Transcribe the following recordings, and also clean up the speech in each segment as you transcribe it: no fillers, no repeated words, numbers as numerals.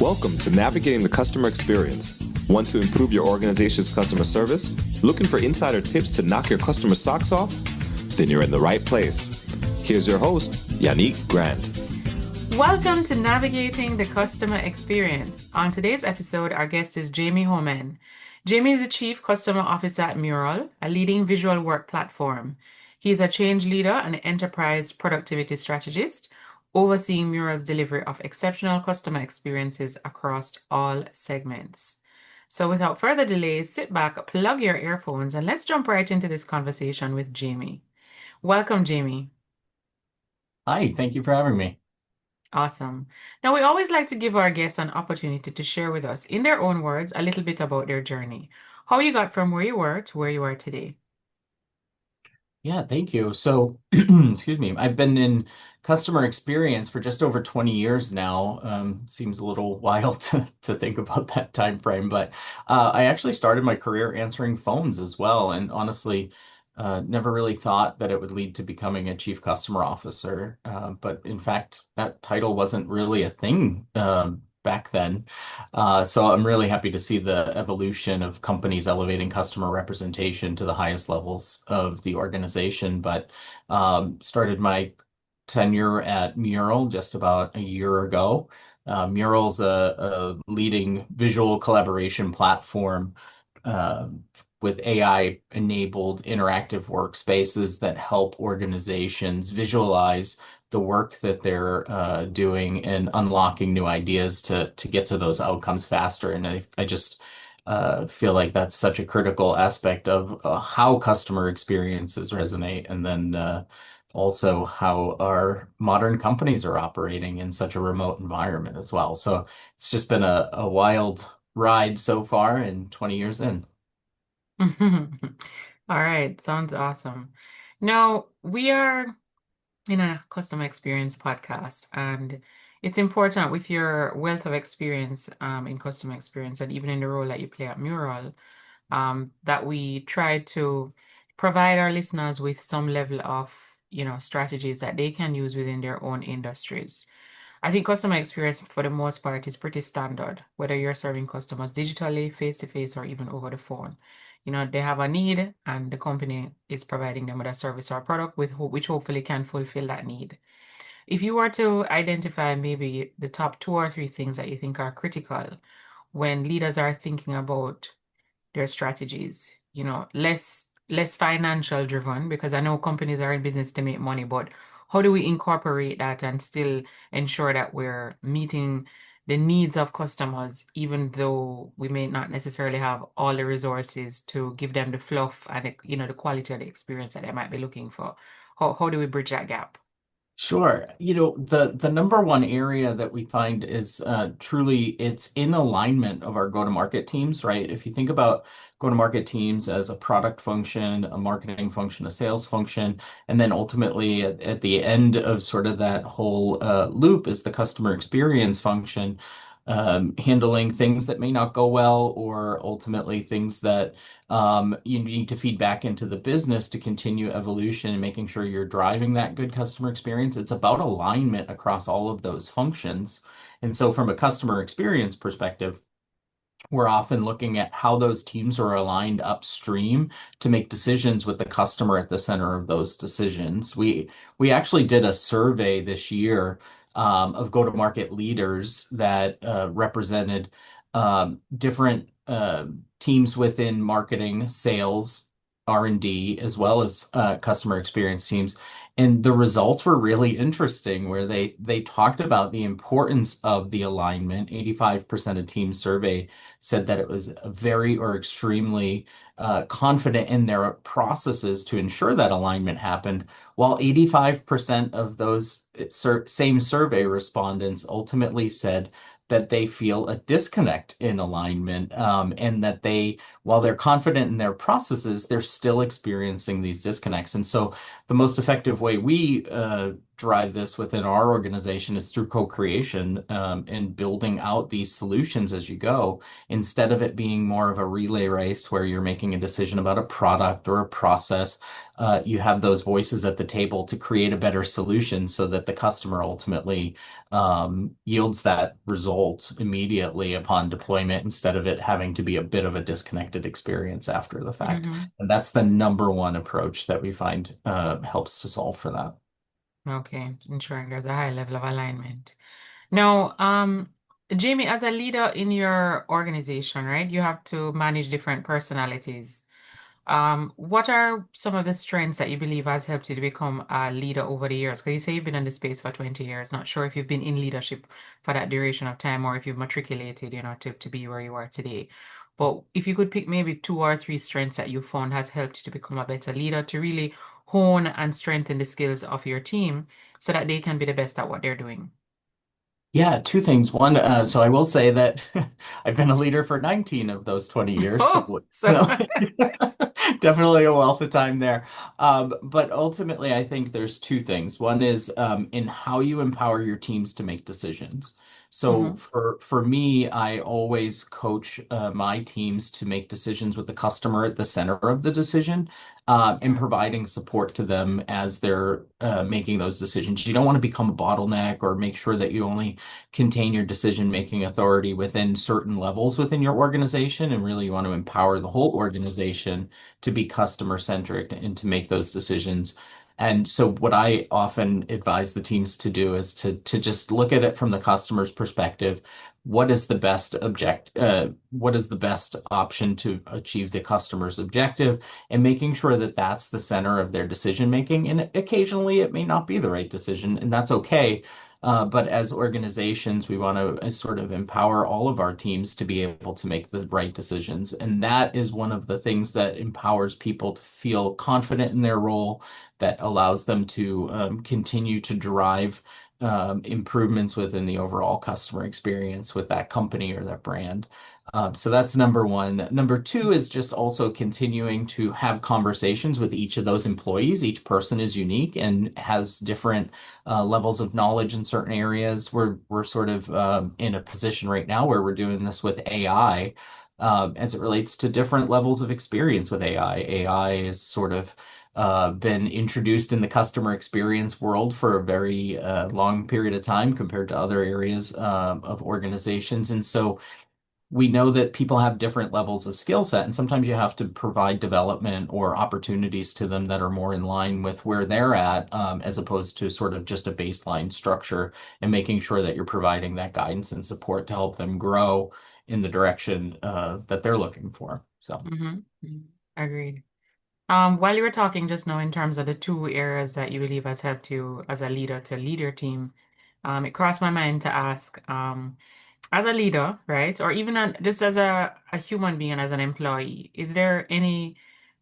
Welcome to Navigating the Customer Experience. Want to improve your organization's customer service? Looking for insider tips to knock your customer socks off? Then you're in the right place. Here's your host, Yanique Grant. Welcome to Navigating the Customer Experience. On today's episode, our guest is Jamie Homen. Jamie is the Chief Customer Officer at Mural, a leading visual work platform. He's a change leader and enterprise productivity strategist, overseeing Mural's delivery of exceptional customer experiences across all segments. So without further delay, sit back, plug your earphones, and let's jump right into this conversation with Jamie. Welcome, Jamie. Hi, thank you for having me. Awesome. Now, we always like to give our guests an opportunity to share with us, in their own words, a little bit about their journey, how you got from where you were to where you are today. Yeah, thank you. So, excuse me, I've been in customer experience for just over 20 years now. Seems a little wild to think about that time frame, but I actually started my career answering phones as well, and honestly, never really thought that it would lead to becoming a chief customer officer. But in fact, that title wasn't really a thing back then. So I'm really happy to see the evolution of companies elevating customer representation to the highest levels of the organization. But started my tenure at Mural just about a year ago. Mural's a leading visual collaboration platform uh, with AI-enabled interactive workspaces that help organizations visualize the work that they're doing and unlocking new ideas to get to those outcomes faster. And I just feel like that's such a critical aspect of how customer experiences resonate, and then also how our modern companies are operating in such a remote environment as well. So it's just been a wild ride so far and 20 years in. All right, sounds awesome. Now, we are in a customer experience podcast, and it's important with your wealth of experience in customer experience and even in the role that you play at Mural, that we try to provide our listeners with some level of, strategies that they can use within their own industries. I think customer experience for the most part is pretty standard, whether you're serving customers digitally, face to face, or even over the phone. They have a need and the company is providing them with a service or product which hopefully can fulfill that need. If you were to identify maybe the top two or three things that you think are critical when leaders are thinking about their strategies, less financial driven, because I know companies are in business to make money, but how do we incorporate that and still ensure that we're meeting the needs of customers, even though we may not necessarily have all the resources to give them the fluff and the quality of the experience that they might be looking for? How do we bridge that gap? Sure. The number one area that we find is truly it's in alignment of our go-to-market teams, right? If you think about go-to-market teams as a product function, a marketing function, a sales function, and then ultimately at the end of sort of that whole loop is the customer experience function, handling things that may not go well, or ultimately things that you need to feed back into the business to continue evolution and making sure you're driving that good customer experience. It's about alignment across all of those functions. And so, from a customer experience perspective, we're often looking at how those teams are aligned upstream to make decisions with the customer at the center of those decisions. We actually did a survey this year of go-to-market leaders that represented different teams within marketing, sales, R&D, as well as customer experience teams. And the results were really interesting, where they talked about the importance of the alignment. 85% of teams surveyed said that it was very or extremely confident in their processes to ensure that alignment happened, while 85% of those same survey respondents ultimately said that they feel a disconnect in alignment, and that they while they're confident in their processes, they're still experiencing these disconnects. And so the most effective way we drive this within our organization is through co-creation and building out these solutions as you go, instead of it being more of a relay race where you're making a decision about a product or a process. You have those voices at the table to create a better solution so that the customer ultimately yields that result immediately upon deployment instead of it having to be a bit of a disconnected experience after the fact. Hmm. And that's the number one approach that we find helps to solve for that. Okay, ensuring there's a high level of alignment. Now, Jamie, as a leader in your organization, right, you have to manage different personalities. What are some of the strengths that you believe has helped you to become a leader over the years? Because you say you've been in this space for 20 years. Not sure if you've been in leadership for that duration of time or if you've matriculated, to be where you are today. But if you could pick maybe two or three strengths that you found has helped you to become a better leader, to really hone and strengthen the skills of your team so that they can be the best at what they're doing. Yeah, two things. One, so I will say that I've been a leader for 19 of those 20 years, so Oh, so definitely a wealth of time there. But ultimately, I think there's two things. One is in how you empower your teams to make decisions. So hmm for me, I always coach my teams to make decisions with the customer at the center of the decision, and providing support to them as they're making those decisions. You don't want to become a bottleneck or make sure that you only contain your decision-making authority within certain levels within your organization, and really you want to empower the whole organization to be customer-centric and to make those decisions. And so what I often advise the teams to do is to just look at it from the customer's perspective. What is the best option to achieve the customer's objective, and making sure that that's the center of their decision making. And occasionally it may not be the right decision, and that's okay. But as organizations, we want to sort of empower all of our teams to be able to make the right decisions. And that is one of the things that empowers people to feel confident in their role, that allows them to continue to drive improvements within the overall customer experience with that company or that brand. So that's number one. Number two is just also continuing to have conversations with each of those employees. Each person is unique and has different levels of knowledge in certain areas. We're sort of in a position right now where we're doing this with AI. As it relates to different levels of experience with AI. AI is sort of been introduced in the customer experience world for a very long period of time compared to other areas of organizations. And so we know that people have different levels of skill set, and sometimes you have to provide development or opportunities to them that are more in line with where they're at, as opposed to sort of just a baseline structure, and making sure that you're providing that guidance and support to help them grow in the direction that they're looking for. So. hmm Agreed. While you were talking just now in terms of the two areas that you believe has helped you as a leader to lead your team, it crossed my mind to ask, as a leader, right, or even just as a human being and as an employee, is there any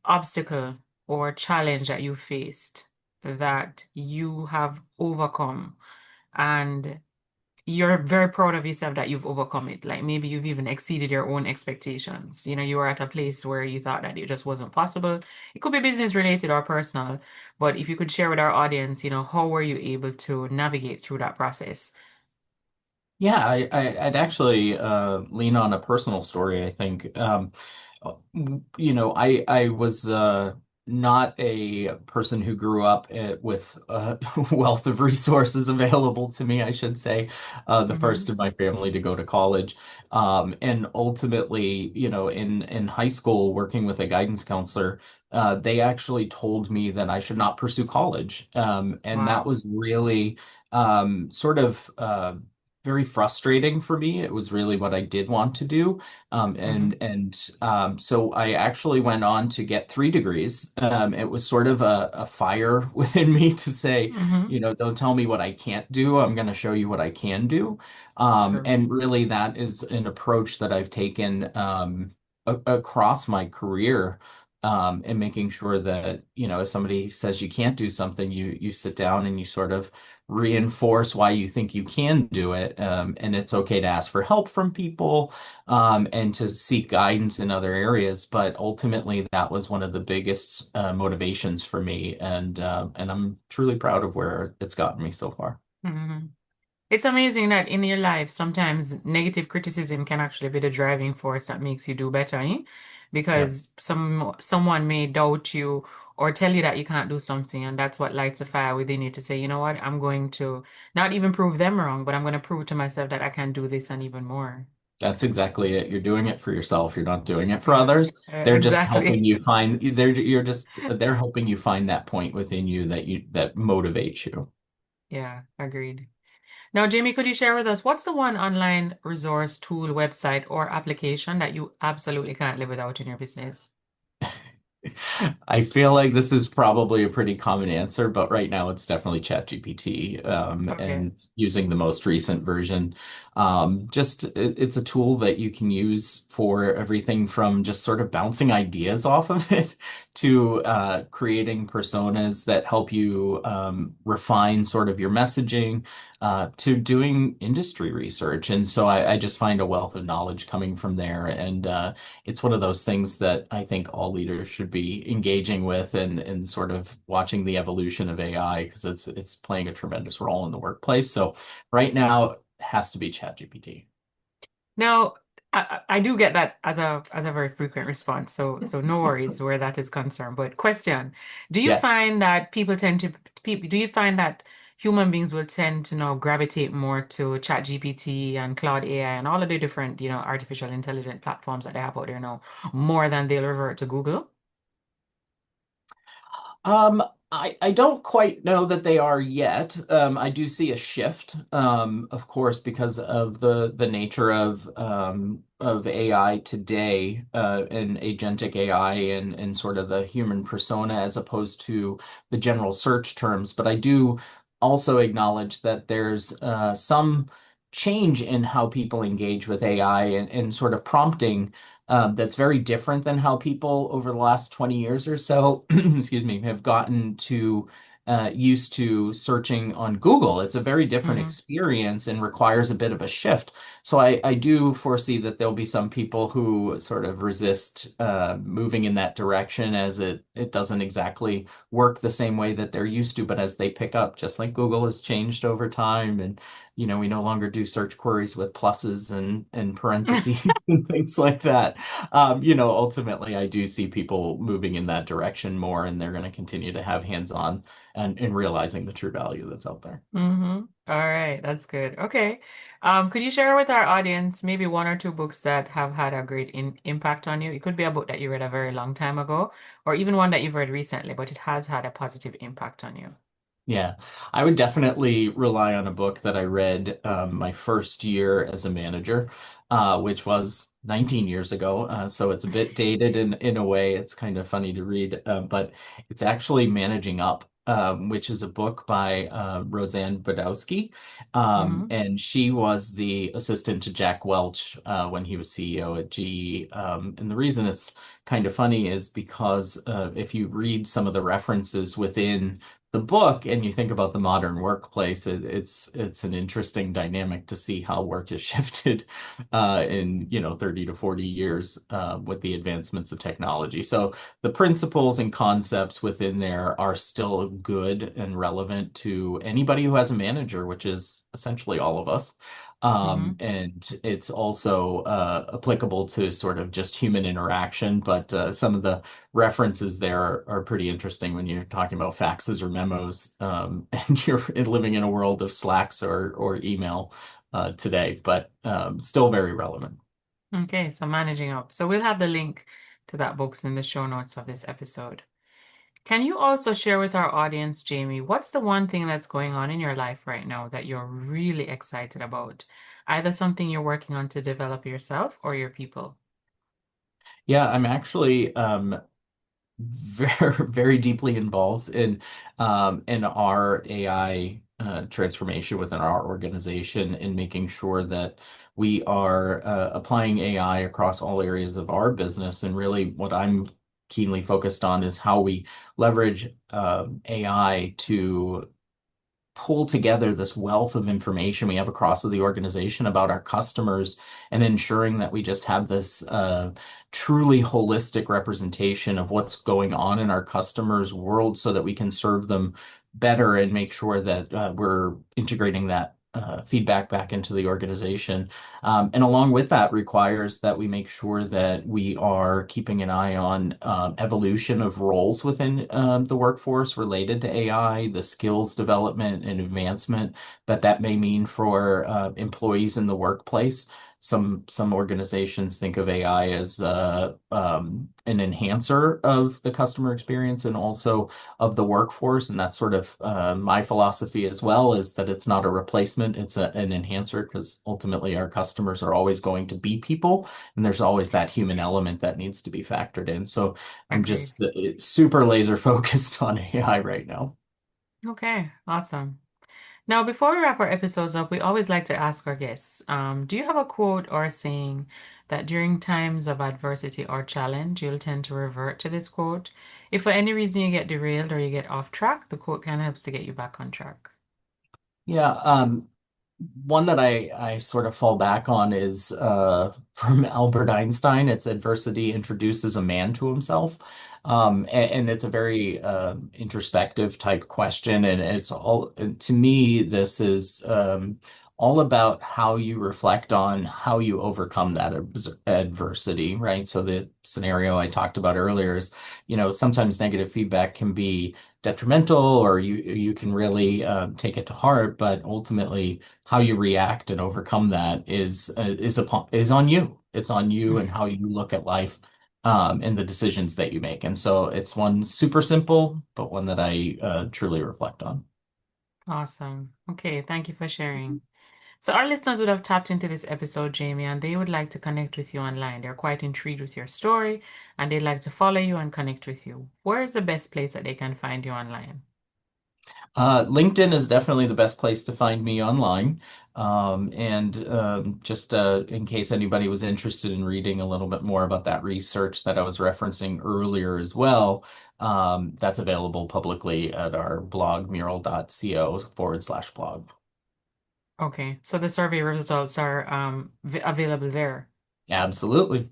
obstacle or challenge that you faced that you have overcome and you're very proud of yourself that you've overcome it? Like maybe you've even exceeded your own expectations. You were at a place where you thought that it just wasn't possible. It could be business related or personal, but if you could share with our audience, how were you able to navigate through that process? Yeah, I'd actually lean on a personal story, I think. I was not a person who grew up with a wealth of resources available to me, I should say, the Mm-hmm. first in my family to go to college. And ultimately, in high school, working with a guidance counselor, they actually told me that I should not pursue college. And that Wow. was really sort of very frustrating for me. It was really what I did want to do. Mm-hmm. So I actually went on to get 3 degrees. It was sort of a fire within me to say, Mm-hmm. don't tell me what I can't do. I'm going to show you what I can do. True. And really, that is an approach that I've taken across my career. and making sure that, if somebody says you can't do something, you sit down and you sort of reinforce why you think you can do it. And it's okay to ask for help from people, and to seek guidance in other areas. But ultimately, that was one of the biggest motivations for me, and I'm truly proud of where it's gotten me so far. Mhm. It's amazing that in your life, sometimes negative criticism can actually be the driving force that makes you do better, eh? Yeah. Because someone may doubt you or tell you that you can't do something, and that's what lights a fire within you to say, you know what, I'm going to not even prove them wrong, but I'm going to prove to myself that I can do this and even more. That's exactly it. You're doing it for yourself. You're not doing it for Yeah, others. They're just helping exactly. you find they're helping you find that point within you that motivates you. Yeah, agreed. Now, Jamie, could you share with us what's the one online resource, tool, website, or application that you absolutely can't live without in your business? I feel like this is probably a pretty common answer, but right now it's definitely ChatGPT, Okay. and using the most recent version. It's a tool that you can use for everything from just sort of bouncing ideas off of it to creating personas that help you refine sort of your messaging, to doing industry research. And so I just find a wealth of knowledge coming from there. And it's one of those things that I think all leaders should be engaging with, and sort of watching the evolution of AI, because it's playing a tremendous role in the workplace. So right now it has to be ChatGPT. Now, I do get that as a very frequent response, so no worries where that is concerned. But question, do you Yes. find that people tend to people do you find that human beings will tend to now gravitate more to ChatGPT and Cloud AI and all of the different, artificial intelligence platforms that they have out there now, more than they'll revert to Google? Um, I don't quite know that they are yet. I do see a shift, of course, because of the nature of AI today, and agentic AI, and sort of the human persona as opposed to the general search terms. But I do also acknowledge that there's some change in how people engage with AI, and sort of prompting, that's very different than how people over the last 20 years or so, excuse me, have gotten to used to searching on Google. It's a very different Hmm. experience and requires a bit of a shift. So I do foresee that there'll be some people who sort of resist moving in that direction, as it doesn't exactly work the same way that they're used to. But as they pick up, just like Google has changed over time, and we no longer do search queries with pluses and parentheses and things like that. Ultimately, I do see people moving in that direction more, and they're going to continue to have hands-on and realizing the true value that's out there. Hmm. All right, that's good. Okay. Could you share with our audience maybe one or two books that have had a great impact on you? It could be a book that you read a very long time ago, or even one that you've read recently, but it has had a positive impact on you. Yeah, I would definitely rely on a book that I read my first year as a manager, which was 19 years ago. So it's a bit dated in a way. It's kind of funny to read, but it's actually Managing Up, which is a book by Roseanne Badowski. Hmm. And she was the assistant to Jack Welch when he was CEO at GE. And the reason it's kind of funny is because if you read some of the references within the book and you think about the modern workplace, it's an interesting dynamic to see how work has shifted in 30 to 40 years with the advancements of technology. So the principles and concepts within there are still good and relevant to anybody who has a manager, which is essentially all of us. Hmm. And it's also applicable to sort of just human interaction, but some of the references there are pretty interesting when you're talking about faxes or memos, and you're living in a world of Slacks or email today, but still very relevant. Okay, so Managing Up. So we'll have the link to that books in the show notes of this episode. Can you also share with our audience, Jamie, what's the one thing that's going on in your life right now that you're really excited about? Either something you're working on to develop yourself or your people. Yeah, I'm actually very very deeply involved in our AI transformation within our organization, in making sure that we are applying AI across all areas of our business. And really, what I'm keenly focused on is how we leverage AI to pull together this wealth of information we have across the organization about our customers and ensuring that we just have this truly holistic representation of what's going on in our customers' world so that we can serve them better and make sure that we're integrating that feedback back into the organization. And along with that requires that we make sure that we are keeping an eye on evolution of roles within the workforce related to AI, the skills development and advancement that may mean for employees in the workplace. Some organizations think of AI as an enhancer of the customer experience and also of the workforce, and that's sort of my philosophy as well, is that it's not a replacement, it's an enhancer, because ultimately our customers are always going to be people, and there's always that human element that needs to be factored in. So I'm Agreed. just super laser focused on AI right now. Okay, awesome. Now, before we wrap our episodes up, we always like to ask our guests, do you have a quote or a saying that during times of adversity or challenge, you'll tend to revert to this quote? If for any reason you get derailed or you get off track, the quote kind of helps to get you back on track. Yeah, one that I sort of fall back on is from Albert Einstein. It's adversity introduces a man to himself. And it's a very introspective type question. And it's all, to me, this is all about how you reflect on how you overcome that adversity, right? So the scenario I talked about earlier is, sometimes negative feedback can be detrimental, or you can really take it to heart, but ultimately how you react and overcome that is on you. It's on you and how you look at life and the decisions that you make. And so it's one super simple, but one that I truly reflect on. Awesome. Okay, thank you for sharing. So our listeners would have tapped into this episode, Jamie, and they would like to connect with you online. They're quite intrigued with your story and they'd like to follow you and connect with you. Where is the best place that they can find you online? LinkedIn is definitely the best place to find me online. And just in case anybody was interested in reading a little bit more about that research that I was referencing earlier as well, that's available publicly at our blog, mural.co/blog. Okay, so the survey results are available there. Absolutely.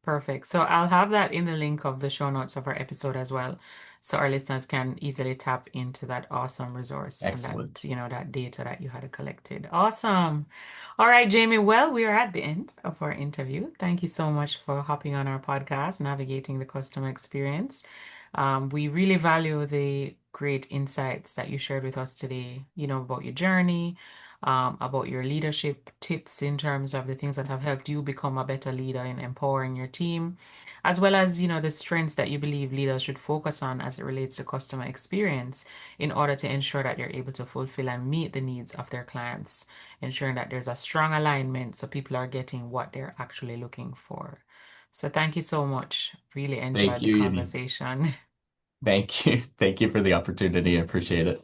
Perfect. So I'll have that in the link of the show notes of our episode as well. So our listeners can easily tap into that awesome resource and that, Excellent. that data that you had collected. Awesome. All right, Jamie. Well, we are at the end of our interview. Thank you so much for hopping on our podcast, Navigating the Customer Experience. We really value the great insights that you shared with us today, about your journey, about your leadership tips in terms of the things that have helped you become a better leader in empowering your team, as well as, the strengths that you believe leaders should focus on as it relates to customer experience in order to ensure that they're able to fulfill and meet the needs of their clients, ensuring that there's a strong alignment so people are getting what they're actually looking for. So thank you so much. Really Thank enjoyed the you, Yanique. conversation. Thank you. Thank you for the opportunity. I appreciate it.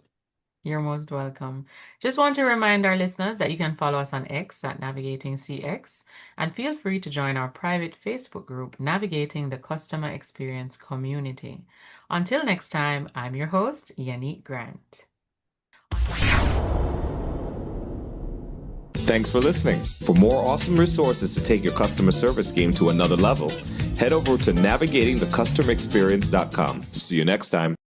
You're most welcome. Just want to remind our listeners that you can follow us on X at Navigating CX and feel free to join our private Facebook group, Navigating the Customer Experience Community. Until next time, I'm your host, Yanique Grant. Thanks for listening. For more awesome resources to take your customer service game to another level, head over to navigatingthecustomerexperience.com. See you next time.